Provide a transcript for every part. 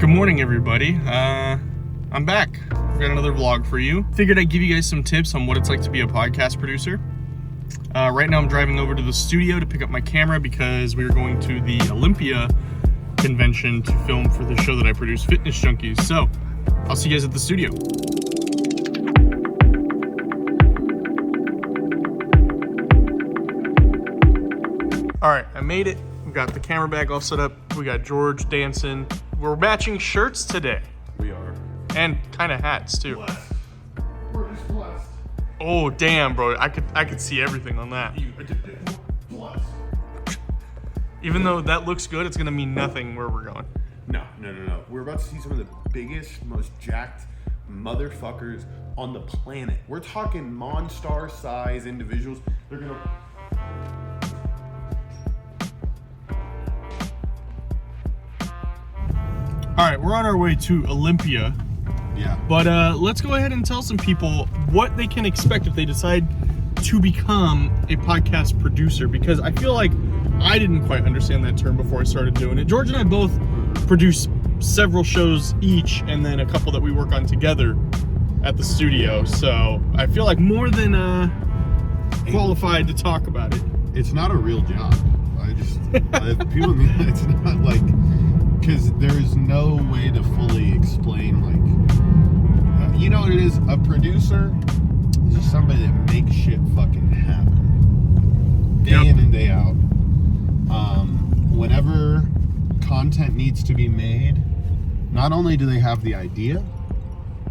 Good morning, everybody. I'm back. I've got another vlog for you. Figured I'd give you guys some tips on what it's like to be a podcast producer. Right now I'm driving over to the studio to pick up my camera because we are going to the Olympia convention to film for the show that I produce, Fitness Junkies. So, I'll see you guys at the studio. All right, I made it. We got the camera bag all set up. We got George dancing. We're matching shirts today. We are. And kind of hats too. Blessed. We're just blessed. Oh damn, bro! I could see everything on that. Blessed. Even though that looks good, it's gonna mean nothing where we're going. No. We're about to see some of the biggest, most jacked motherfuckers on the planet. We're talking Monstar size individuals. They're gonna. All right, we're on our way to Olympia. Yeah. But let's go ahead and tell some people what they can expect if they decide to become a podcast producer, because I feel like I didn't quite understand that term before I started doing it. George and I both produce several shows each, and then a couple that we work on together at the studio. So I feel like more than qualified to talk about it. It's not a real job. People need, it's not like, because there's no way to fully explain, like, you know what it is? A producer is just somebody that makes shit fucking happen. Day in and day out. Whenever content needs to be made, not only do they have the idea,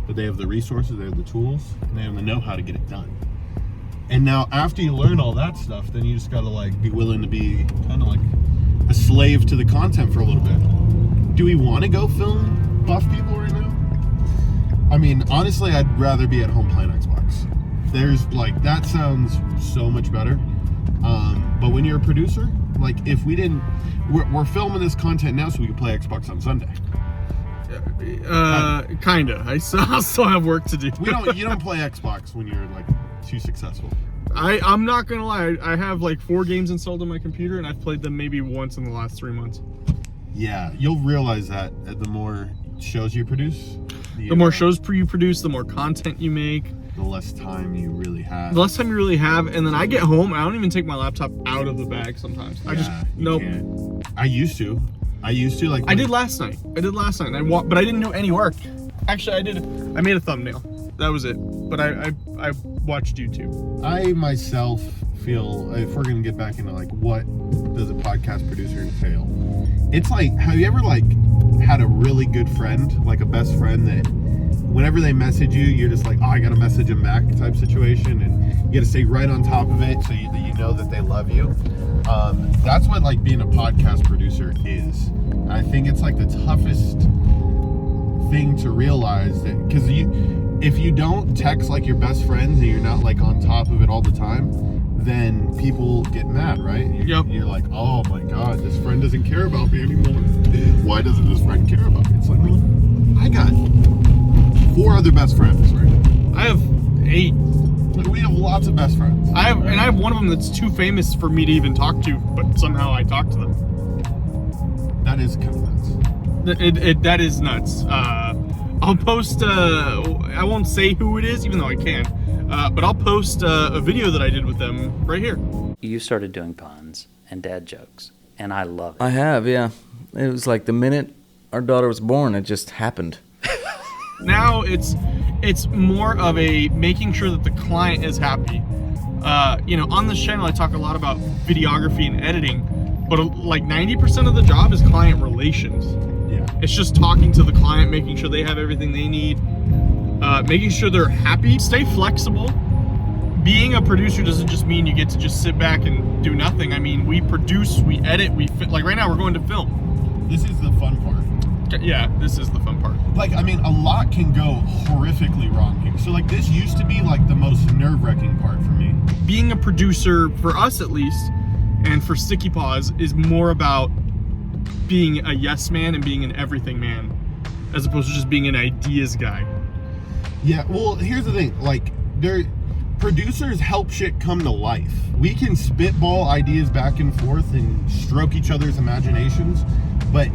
but they have the resources, they have the tools, and they have the know-how to get it done. And now after you learn all that stuff, then you just gotta like be willing to be kind of like a slave to the content for a little bit. Do we want to go film buff people right now? I mean, honestly, I'd rather be at home playing Xbox. There's like, that sounds so much better. But when you're a producer, like if we didn't, we're filming this content now so we can play Xbox on Sunday. Kinda. I still have work to do. You don't play Xbox when you're like too successful. I'm not gonna lie. I have like 4 games installed on my computer, and I've played them maybe once in the last 3 months. Yeah, you'll realize that the more shows you produce, the more shows you produce, the more content you make, the less time you really have. And then I get home, I don't even take my laptop out of the bag sometimes. Nope. I used to like. I did last night. And but I didn't do any work. Actually, I made a thumbnail. That was it. But I watched YouTube. I myself feel, if we're gonna get back into like what does a podcast producer entail, it's like, have you ever like had a really good friend, like a best friend, that whenever they message you, you're just like, oh, I gotta message them back type situation, and you gotta stay right on top of it so you know that they love you. That's what like being a podcast producer is. And I think it's like the toughest thing to realize, that because if you don't text like your best friends and you're not like on top of it all the time, then people get mad, right? You're like, oh my god, this friend doesn't care about me anymore. Why doesn't this friend care about me? It's like, well, I got 4 other best friends, right? I have 8. We have lots of best friends. I have one of them that's too famous for me to even talk to, but somehow I talk to them. That is kind of nuts. That is nuts. I'll post, I won't say who it is, even though I can, but I'll post a video that I did with them right here. You started doing puns and dad jokes, and I love it. I have, yeah. It was like the minute our daughter was born, it just happened. Now it's more of a making sure that the client is happy. On this channel I talk a lot about videography and editing, but like 90% of the job is client relations. Yeah. It's just talking to the client, making sure they have everything they need, making sure they're happy. Stay flexible. Being a producer doesn't just mean you get to just sit back and do nothing. I mean, we produce, we edit, like right now we're going to film. This is the fun part. Yeah, this is the fun part. Like, I mean, a lot can go horrifically wrong here. So like this used to be like the most nerve-wracking part for me. Being a producer, for us at least, and for Sticky Paws, is more about being a yes man and being an everything man, as opposed to just being an ideas guy. Yeah, well, here's the thing. Like, producers help shit come to life. We can spitball ideas back and forth and stroke each other's imaginations, but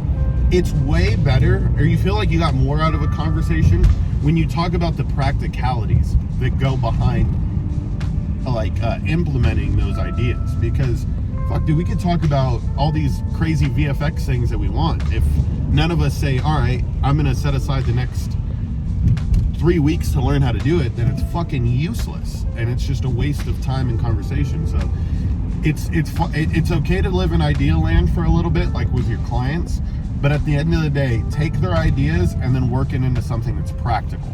it's way better, or you feel like you got more out of a conversation when you talk about the practicalities that go behind implementing those ideas. Because fuck, dude, we could talk about all these crazy VFX things that we want. If none of us say, all right, I'm gonna set aside the next 3 weeks to learn how to do it, then it's fucking useless, and it's just a waste of time and conversation. So it's okay to live in idea land for a little bit, like with your clients, but at the end of the day, take their ideas and then work it into something that's practical.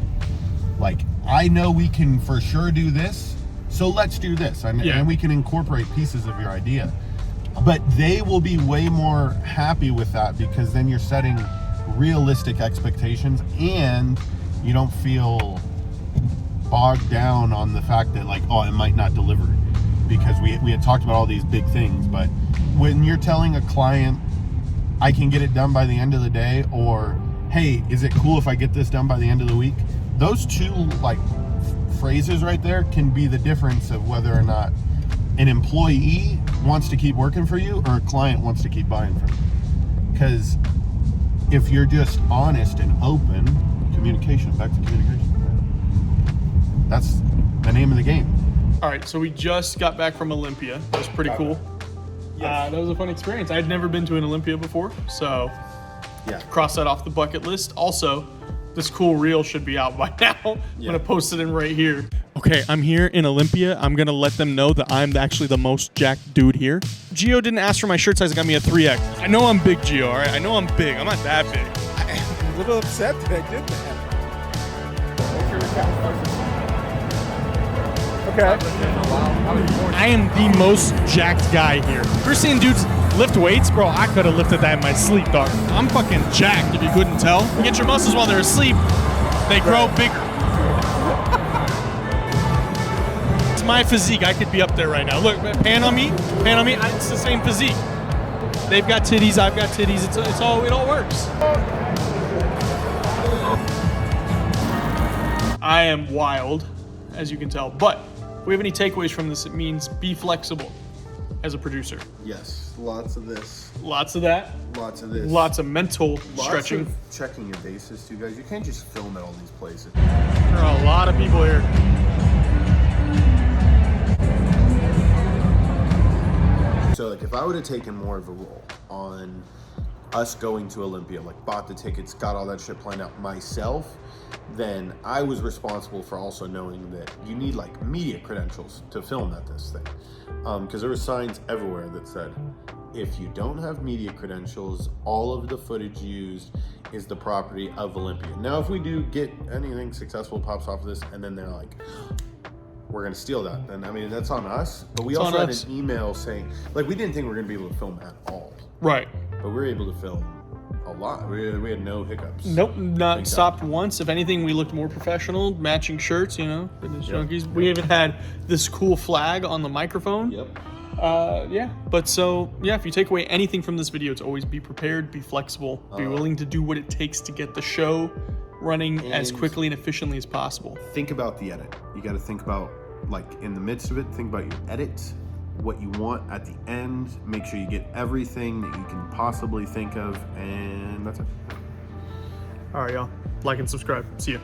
Like, I know we can for sure do this, so let's do this, and we can incorporate pieces of your idea. But they will be way more happy with that, because then you're setting realistic expectations, and you don't feel bogged down on the fact that, like, oh, it might not deliver, because we had talked about all these big things. But when you're telling a client, I can get it done by the end of the day, or hey, is it cool if I get this done by the end of the week, those two like phrases right there can be the difference of whether or not an employee wants to keep working for you or a client wants to keep buying from you. Because if you're just honest and open, back to communication. That's the name of the game. All right, so we just got back from Olympia. That was pretty cool. That was a fun experience. I'd never been to an Olympia before, so cross that off the bucket list. Also, this cool reel should be out by now. I'm gonna post it in right here. Okay, I'm here in Olympia. I'm gonna let them know that I'm actually the most jacked dude here. Gio didn't ask for my shirt size. It got me a 3X. I know I'm big, Gio, all right? I know I'm big. I'm not that big. I'm a little upset that I did that. Okay. I am the most jacked guy here. If you're seeing dudes lift weights, bro, I could have lifted that in my sleep, dog. I'm fucking jacked, if you couldn't tell. You get your muscles while they're asleep, they grow bigger. It's my physique. I could be up there right now. Look, pan on me. It's the same physique. They've got titties, I've got titties. It all works. I am wild, as you can tell. But if we have any takeaways from this, it means be flexible as a producer. Yes, lots of this. Lots of that. Lots of this. Lots of mental stretching. Of checking your bases too, guys. You can't just film at all these places. There are a lot of people here. So, like, if I would have taken more of a role on us going to Olympia, like bought the tickets, got all that shit planned out myself, then I was responsible for also knowing that you need like media credentials to film at this thing. Because there were signs everywhere that said, if you don't have media credentials, all of the footage used is the property of Olympia. Now, if we do get anything successful pops off of this, and then they're like, we're gonna steal that, and I mean, that's on us. But we also had an email saying, like, we didn't think we were gonna be able to film at all. Right. But we were able to film a lot. We had no hiccups. Nope, not stopped once. If anything, we looked more professional, matching shirts, you know, Fitness Junkies. We even had this cool flag on the microphone. Yep. But so, if you take away anything from this video, it's always be prepared, be flexible, be willing to do what it takes to get the show running as quickly and efficiently as possible. Think about the edit. You got to think about, like, in the midst of it, think about your edit, what you want at the end. Make sure you get everything that you can possibly think of, and that's it. All right, y'all. Like and subscribe. See ya.